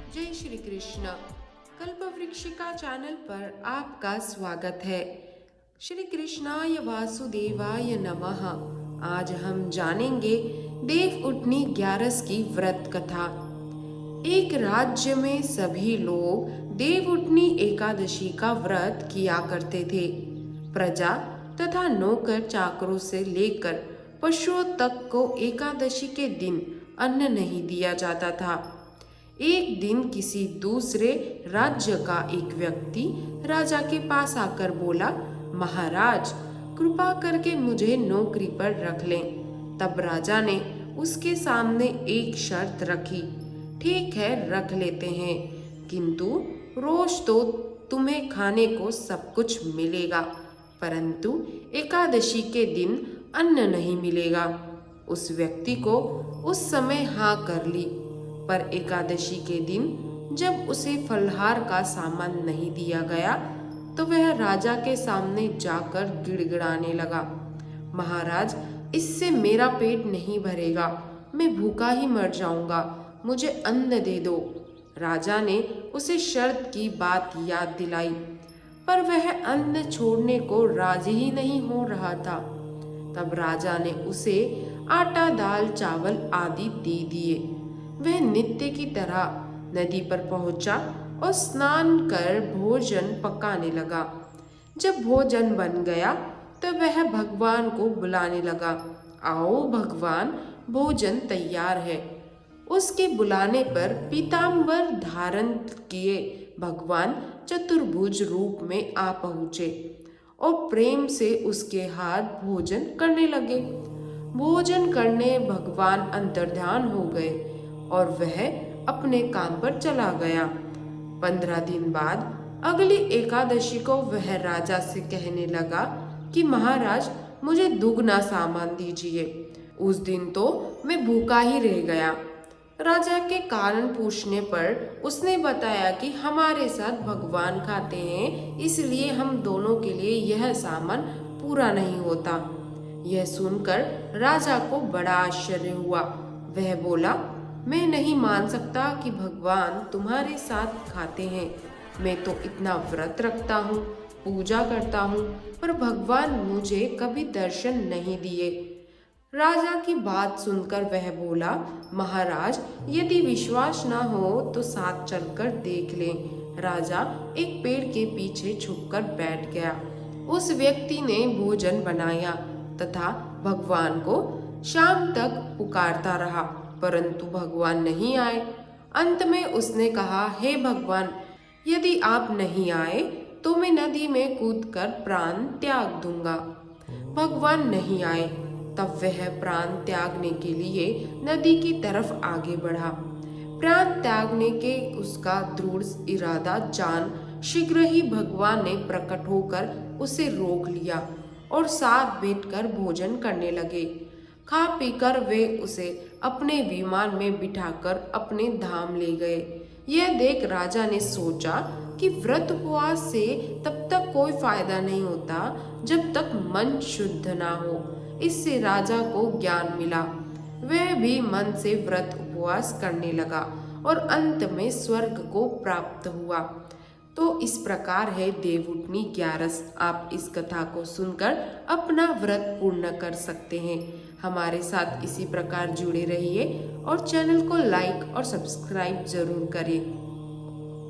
जय श्री कृष्ण। कल्पवृक्षिका चैनल पर आपका स्वागत है। श्री कृष्णाय वासुदेवाय नमः। आज हम जानेंगे देवउठनी 11 की व्रत कथा। एक राज्य में सभी लोग देवउठनी एकादशी का व्रत किया करते थे। प्रजा तथा नौकर चाकरों से लेकर पशुओं तक को एकादशी के दिन अन्न नहीं दिया जाता था। एक दिन किसी दूसरे राज्य का एक व्यक्ति राजा के पास आकर बोला, महाराज कृपा करके मुझे नौकरी पर रख लें। तब राजा ने उसके सामने एक शर्त रखी, ठीक है रख लेते हैं, किंतु रोज तो तुम्हें खाने को सब कुछ मिलेगा, परंतु एकादशी के दिन अन्न नहीं मिलेगा। उस व्यक्ति को उस समय हाँ कर ली, पर एकादशी के दिन जब उसे फलहार का सामान नहीं दिया गया तो वह राजा के सामने जाकर गिड़गिड़ाने लगा, महाराज इससे मेरा पेट नहीं भरेगा, मैं भूखा ही मर जाऊंगा, मुझे अन्न दे दो। राजा ने उसे शर्त की बात याद दिलाई, पर वह अन्न छोड़ने को राजी ही नहीं हो रहा था। तब राजा ने उसे आटा दाल चावल आदि दे दिए। वह नित्य की तरह नदी पर पहुंचा और स्नान कर भोजन पकाने लगा। जब भोजन बन गया तो वह भगवान को बुलाने लगा, आओ भगवान भोजन तैयार है। उसके बुलाने पर पीताम्बर धारण किए भगवान चतुर्भुज रूप में आ पहुँचे और प्रेम से उसके हाथ भोजन करने लगे। भोजन करने भगवान अंतर्ध्यान हो गए और वह अपने काम पर चला गया। 15 दिन बाद अगली एकादशी को वह राजा से कहने लगा कि महाराज मुझे दुगना सामान दीजिए, उस दिन तो मैं भूखा ही रह गया। राजा के कारण पूछने पर उसने बताया कि हमारे साथ भगवान खाते हैं, इसलिए हम दोनों के लिए यह सामान पूरा नहीं होता। यह सुनकर राजा को बड़ा आश्चर्य हुआ। वह बोला, मैं नहीं मान सकता कि भगवान तुम्हारे साथ खाते हैं। मैं तो इतना व्रत रखता हूँ, पूजा करता हूँ, पर भगवान मुझे कभी दर्शन नहीं दिए। राजा की बात सुनकर वह बोला, महाराज यदि विश्वास ना हो तो साथ चलकर देख लें। राजा एक पेड़ के पीछे छुपकर बैठ गया। उस व्यक्ति ने भोजन बनाया तथा भगवान को शाम तक पुकारता रहा, परंतु भगवान नहीं आए। अंत में उसने कहा, हे भगवान यदि आप नहीं आए तो मैं नदी में कूदकर प्राण त्याग दूंगा। भगवान नहीं आए। तब वह प्राण त्यागने के लिए नदी की तरफ आगे बढ़ा। प्राण त्यागने के उसका दृढ़ इरादा जान शीघ्र ही भगवान ने प्रकट होकर उसे रोक लिया और साथ बैठकर भोजन करने लगे। खा पीकर वे उसे अपने विमान में बिठाकर अपने धाम ले गए। यह देख राजा ने सोचा कि व्रत उपवास से तब तक कोई फायदा नहीं होता जब तक मन शुद्ध ना हो। इससे राजा को ज्ञान मिला। वह भी मन से व्रत उपवास करने लगा और अंत में स्वर्ग को प्राप्त हुआ। तो इस प्रकार है देवउठनी 11। आप इस कथा को सुनकर अपना व्रत पूर्ण कर सकते हैं। हमारे साथ इसी प्रकार जुड़े रहिए और चैनल को लाइक और सब्सक्राइब जरूर करें।